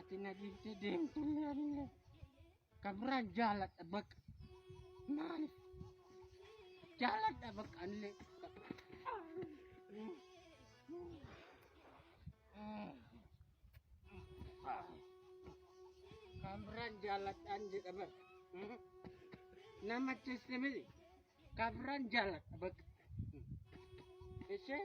tina dibte dem tulianne kabran jalat abak man jalat abak anle kabran jalat anjir abak nama sistem ini kabran jalat abak ese